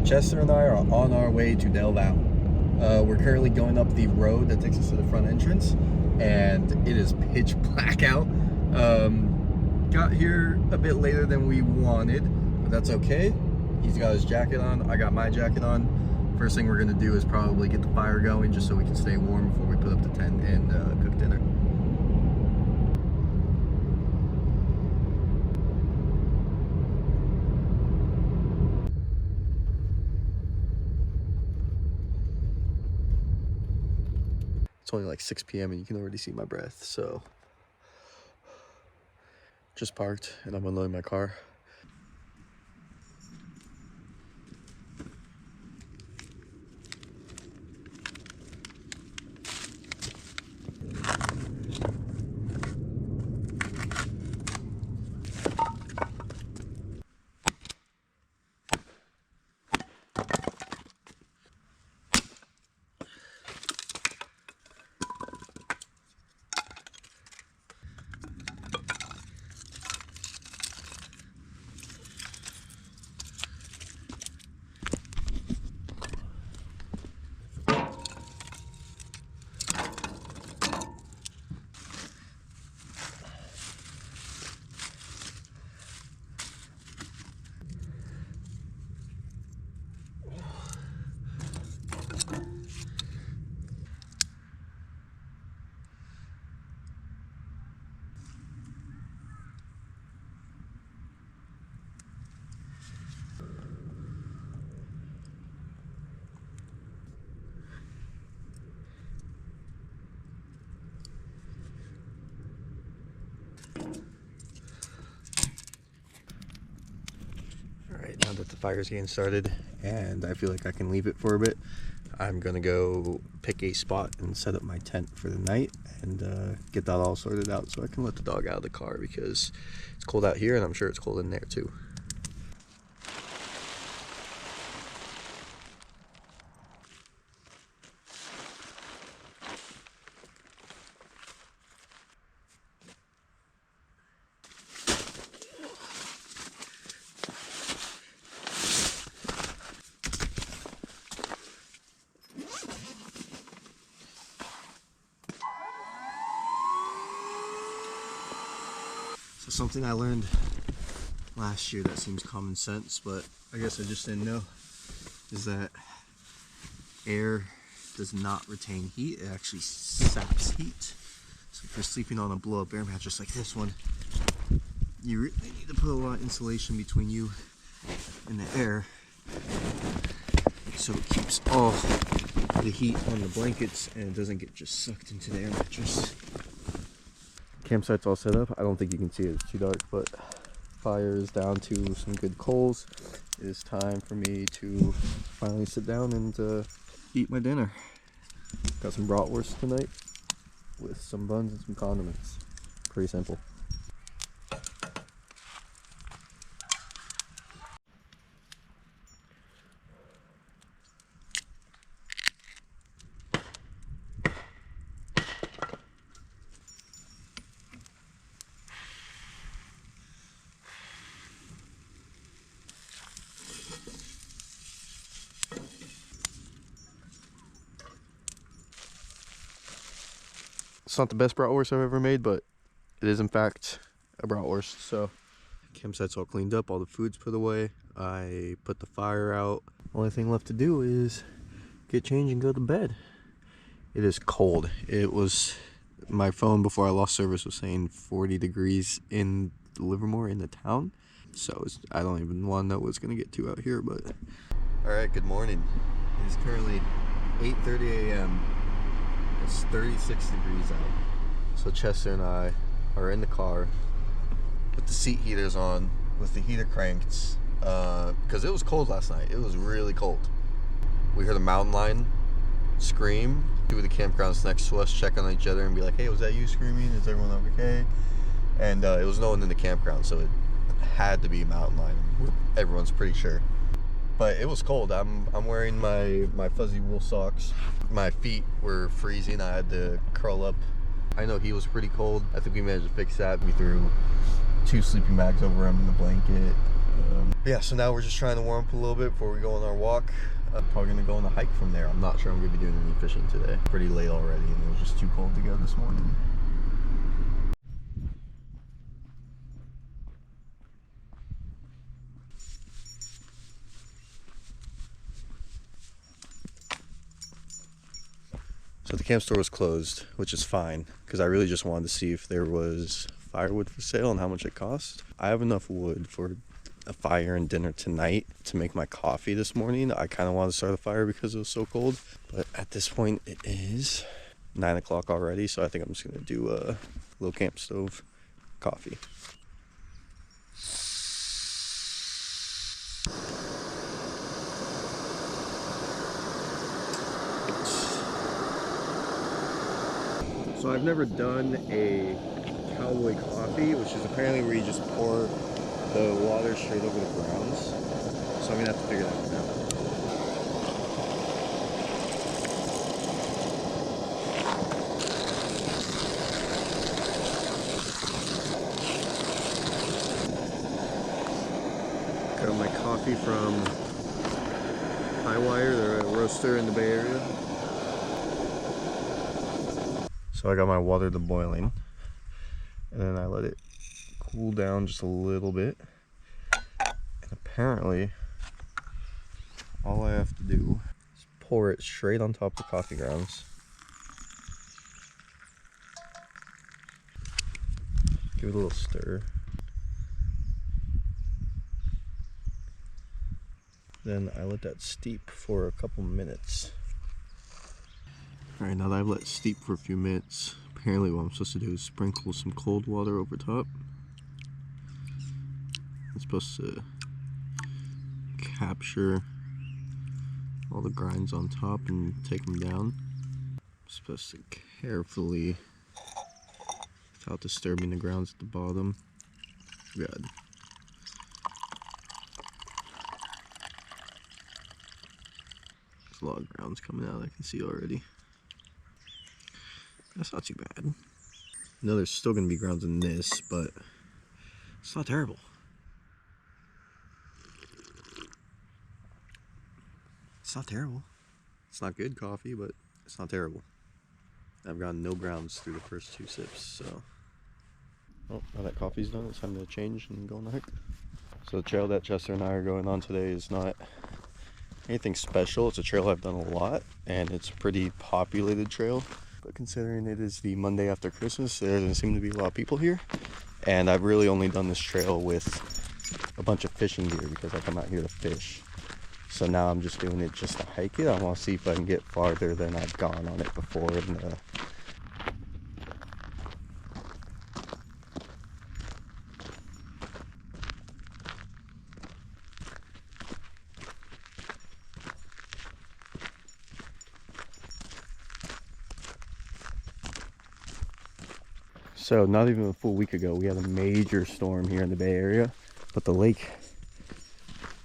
Chester and I are on our way to Del Valle. We're currently going up the road that takes us to the front entrance, and it is pitch black out. Got here a bit later than we wanted, but that's okay. He's got his jacket on, I got my jacket on. First thing we're gonna do is probably get the fire going just so we can stay warm before we put up the tent and cook dinner. It's only like 6 p.m. and you can already see my breath, so just parked and I'm unloading my car. Alright, now that the fire's getting started and I feel like I can leave it for a bit, I'm gonna go pick a spot and set up my tent for the night and get that all sorted out so I can let the dog out of the car because it's cold out here and I'm sure it's cold in there too. So something I learned last year that seems common sense, but I guess I just didn't know, is that air does not retain heat, it actually saps heat. So if you're sleeping on a blow-up air mattress like this one, you really need to put a lot of insulation between you and the air so it keeps all the heat on the blankets and it doesn't get just sucked into the air mattress. Campsite's all set up. I don't think you can see it, it's too dark, but fire is down to some good coals. It is time for me to finally sit down and eat my dinner. Got some bratwurst tonight with some buns and some condiments. Pretty simple. It's not the best bratwurst I've ever made, but it is in fact a bratwurst. So campsite's all cleaned up, all the food's put away. I put the fire out. Only thing left to do is get changed and go to bed. It is cold. It was, my phone before I lost service was saying 40 degrees in Livermore, in the town. So I don't even want to know what it's gonna get to out here, but. All right, good morning. It is currently 8:30 a.m. It's 36 degrees out. So Chester and I are in the car with the seat heaters on, with the heater cranked, because it was cold last night. It was really cold. We heard a mountain lion scream. Two of the campgrounds next to us check on each other and be like, hey, was that you screaming? Is everyone okay? And it was no one in the campground, so it had to be a mountain lion. Everyone's pretty sure. But it was cold. I'm wearing my fuzzy wool socks. My feet were freezing. I had to curl up. I know he was pretty cold. I think we managed to fix that. We threw 2 sleeping bags over him in the blanket. Yeah, so now we're just trying to warm up a little bit before we go on our walk. Probably gonna go on a hike from there. I'm not sure I'm gonna be doing any fishing today. Pretty late already, and it was just too cold to go this morning. So the camp store was closed, which is fine, because I really just wanted to see if there was firewood for sale and how much it cost. I have enough wood for a fire and dinner tonight to make my coffee this morning. I kind of wanted to start a fire because it was so cold, but at this point it is 9 o'clock already, so I think I'm just gonna do a little camp stove coffee. So I've never done a cowboy coffee, which is apparently where you just pour the water straight over the grounds. So I'm gonna have to figure that one out. Got my coffee from Highwire, they're a roaster in the Bay Area. So I got my water to boiling, and then I let it cool down just a little bit. And apparently, all I have to do is pour it straight on top of the coffee grounds. Give it a little stir. Then I let that steep for a couple minutes. Alright, now that I've let it steep for a few minutes, apparently what I'm supposed to do is sprinkle some cold water over top. It's supposed to capture all the grinds on top and take them down. I'm supposed to carefully, without disturbing the grounds at the bottom. Good. There's a lot of grounds coming out, I can see already. That's not too bad. I know there's still going to be grounds in this, but it's not terrible. It's not terrible. It's not good coffee, but it's not terrible. I've gotten no grounds through the first 2 sips, so. Oh, now that coffee's done, it's time to change and go on the hike. So the trail that Chester and I are going on today is not anything special. It's a trail I've done a lot, and it's a pretty populated trail. But considering it is the Monday after Christmas, there doesn't seem to be a lot of people here. And I've really only done this trail with a bunch of fishing gear because I come out here to fish. So now I'm just doing it just to hike it. I want to see if I can get farther than I've gone on it before. So not even a full week ago, we had a major storm here in the Bay Area, but the lake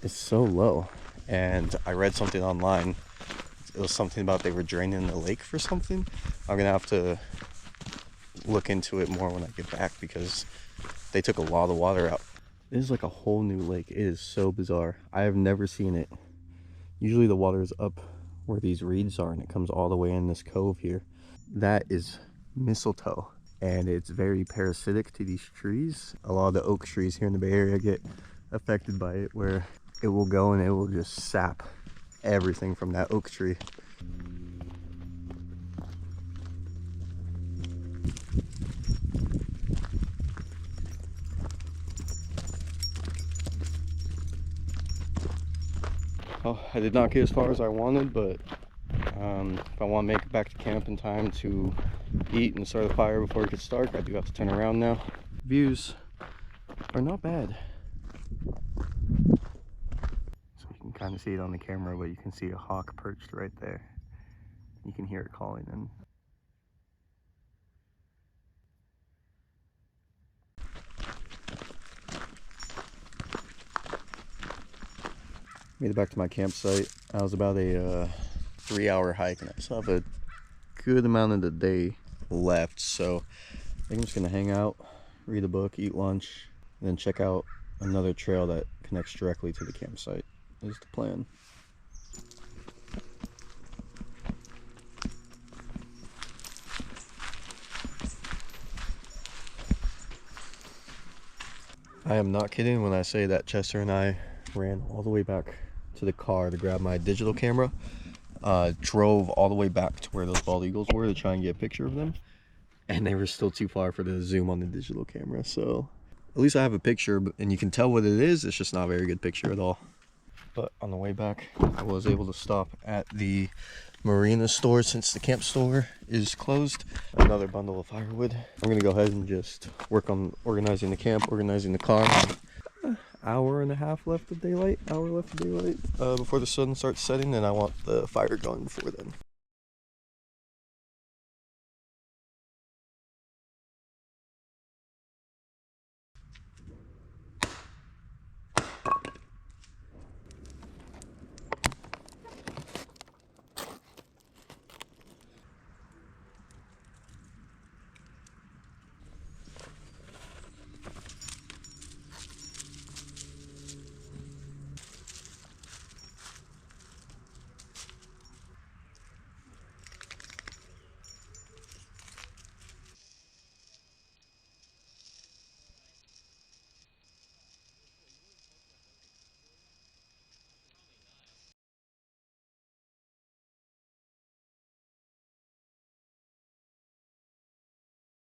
is so low. And I read something online. It was something about they were draining the lake for something. I'm gonna have to look into it more when I get back because they took a lot of water out. This is like a whole new lake. It is so bizarre. I have never seen it. Usually the water is up where these reeds are and it comes all the way in this cove here. That is mistletoe, and it's very parasitic to these trees. A lot of the oak trees here in the Bay Area get affected by it, where it will go and it will just sap everything from that oak tree. Oh, I did not get as far as I wanted, but if I want to make it back to camp in time to eat and start a fire before it gets dark, I do have to turn around now. Views are not bad. So you can kind of see it on the camera, but you can see a hawk perched right there. You can hear it calling in. Made it back to my campsite. I was about a 3-hour hike, and I still have a good amount of the day left, so I think I'm just gonna hang out, read a book, eat lunch, and then check out another trail that connects directly to the campsite is the plan. I am not kidding when I say that Chester and I ran all the way back to the car to grab my digital camera, drove all the way back to where those bald eagles were to try and get a picture of them, and they were still too far for the zoom on the digital camera. So at least I have a picture, and you can tell what it is. It's just not a very good picture at all. But on the way back, I was able to stop at the marina store since the camp store is closed. Another bundle of firewood. I'm gonna go ahead and just work on organizing the camp, organizing the car. Hour and a half left of daylight, before the sun starts setting, and I want the fire going before then.